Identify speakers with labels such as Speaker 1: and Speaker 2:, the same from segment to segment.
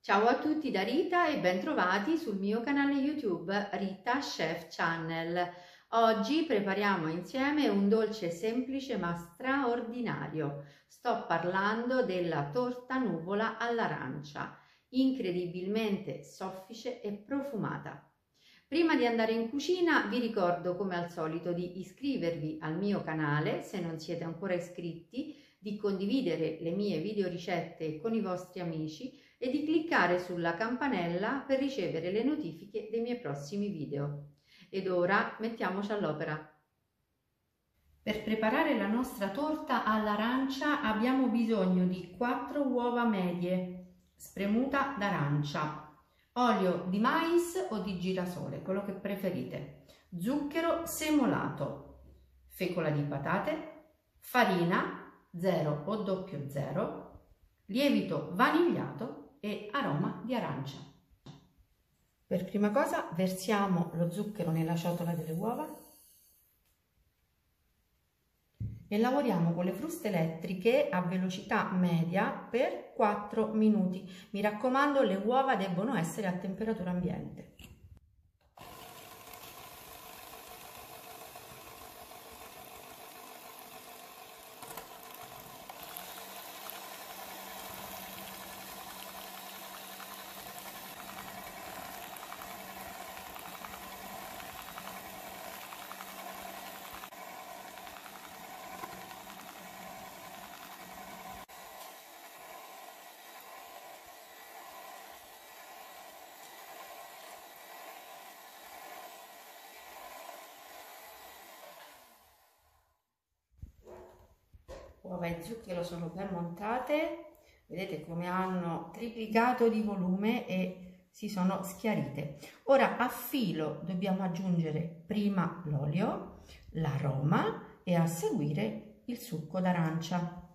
Speaker 1: Ciao a tutti da Rita e bentrovati sul mio canale YouTube Rita Chef Channel. Oggi prepariamo insieme un dolce semplice ma straordinario. Sto parlando della torta nuvola all'arancia, incredibilmente soffice e profumata. Prima di andare in cucina vi ricordo come al solito di iscrivervi al mio canale se non siete ancora iscritti, di condividere le mie video ricette con i vostri amici e di cliccare sulla campanella per ricevere le notifiche dei miei prossimi video. Ed ora mettiamoci all'opera. Per preparare la nostra torta all'arancia abbiamo bisogno di 4 uova medie, spremuta d'arancia, olio di mais o di girasole, quello che preferite, zucchero semolato, fecola di patate, farina 0 o 00, lievito vanigliato e aroma di arancia. Per prima cosa versiamo lo zucchero nella ciotola delle uova e lavoriamo con le fruste elettriche a velocità media per 4 minuti. Mi raccomando, le uova debbono essere a temperatura ambiente. Uova e zucchero sono ben montate, vedete come hanno triplicato di volume e si sono schiarite. Ora a filo dobbiamo aggiungere prima l'olio, l'aroma e a seguire il succo d'arancia.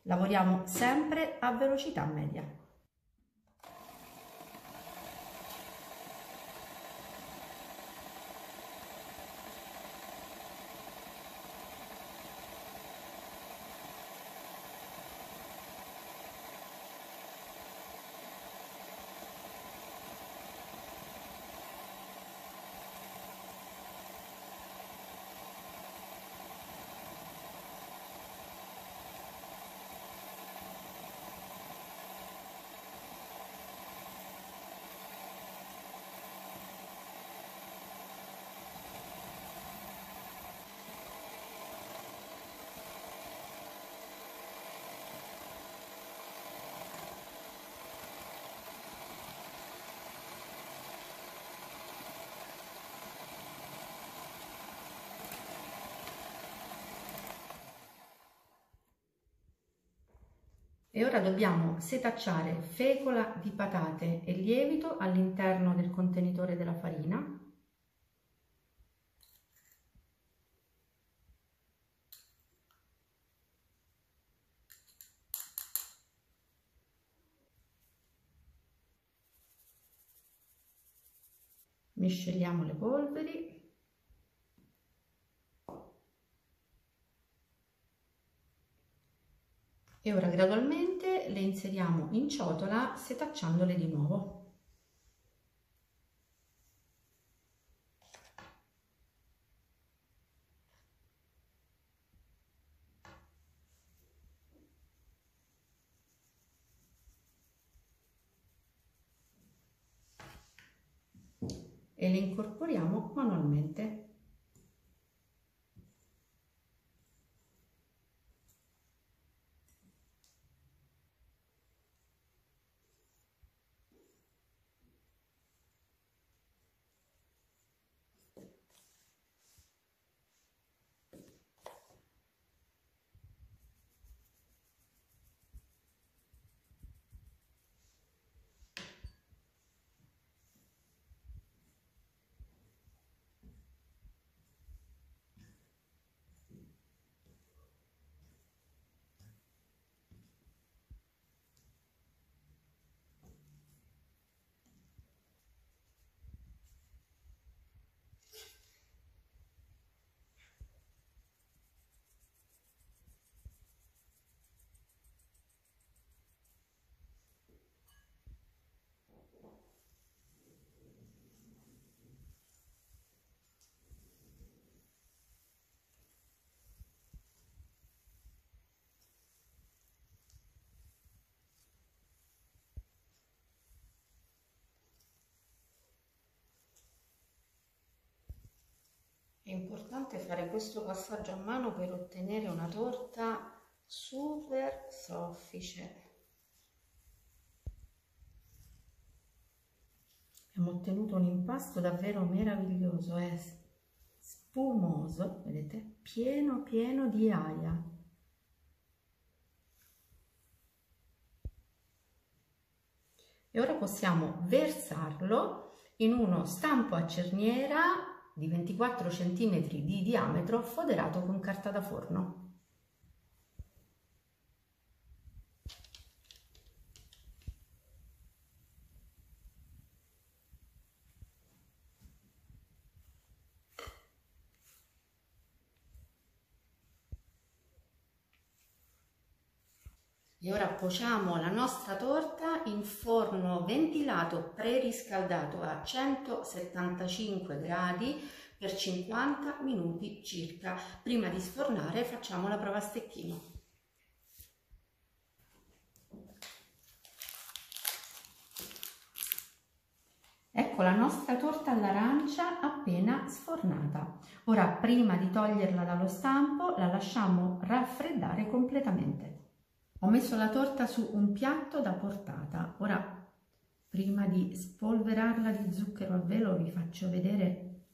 Speaker 1: Lavoriamo sempre a velocità media. E ora dobbiamo setacciare fecola di patate e lievito all'interno del contenitore della farina. Misceliamo le polveri. E ora gradualmente le inseriamo in ciotola setacciandole di nuovo. E le incorporiamo manualmente. importante fare questo passaggio a mano per ottenere una torta super soffice. Abbiamo ottenuto un impasto davvero meraviglioso, è spumoso, vedete, pieno di aia. E ora possiamo versarlo in uno stampo a cerniera di 24 cm di diametro foderato con carta da forno. E ora cuociamo la nostra torta in forno ventilato preriscaldato a 175 gradi per 50 minuti circa. Prima di sfornare facciamo la prova a stecchino. Ecco la nostra torta all'arancia appena sfornata. Ora, prima di toglierla dallo stampo, la lasciamo raffreddare completamente. Ho messo la torta su un piatto da portata. Ora, prima di spolverarla di zucchero a velo, vi faccio vedere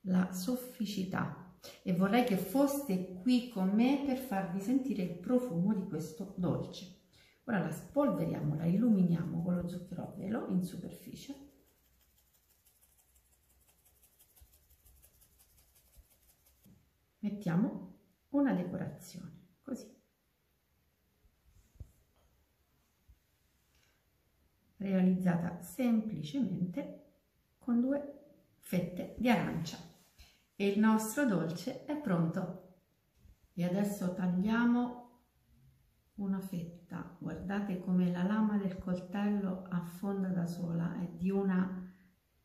Speaker 1: la sofficità e vorrei che foste qui con me per farvi sentire il profumo di questo dolce. Ora la spolveriamo, la illuminiamo con lo zucchero a velo in superficie. Mettiamo una decorazione, così. Realizzata semplicemente con 2 fette di arancia. E il nostro dolce è pronto. E adesso tagliamo una fetta. Guardate come la lama del coltello affonda da sola, è di una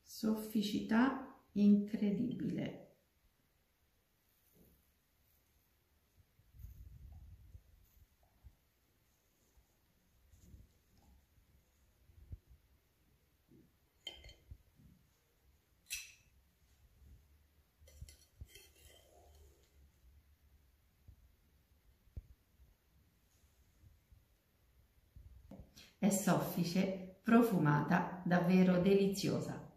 Speaker 1: sofficità incredibile. È soffice, profumata, davvero deliziosa.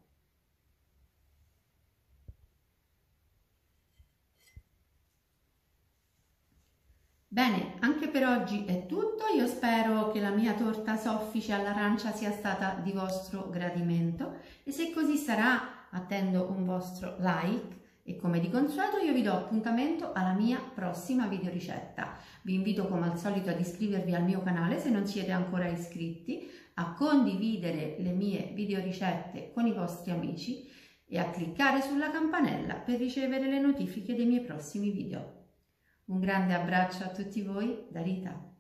Speaker 1: Bene, anche per oggi è tutto. Io spero che la mia torta soffice all'arancia sia stata di vostro gradimento e se così sarà attendo un vostro like e come di consueto io vi do appuntamento alla mia prossima videoricetta. Vi invito come al solito ad iscrivervi al mio canale se non siete ancora iscritti, a condividere le mie videoricette con i vostri amici e a cliccare sulla campanella per ricevere le notifiche dei miei prossimi video. Un grande abbraccio a tutti voi da Rita.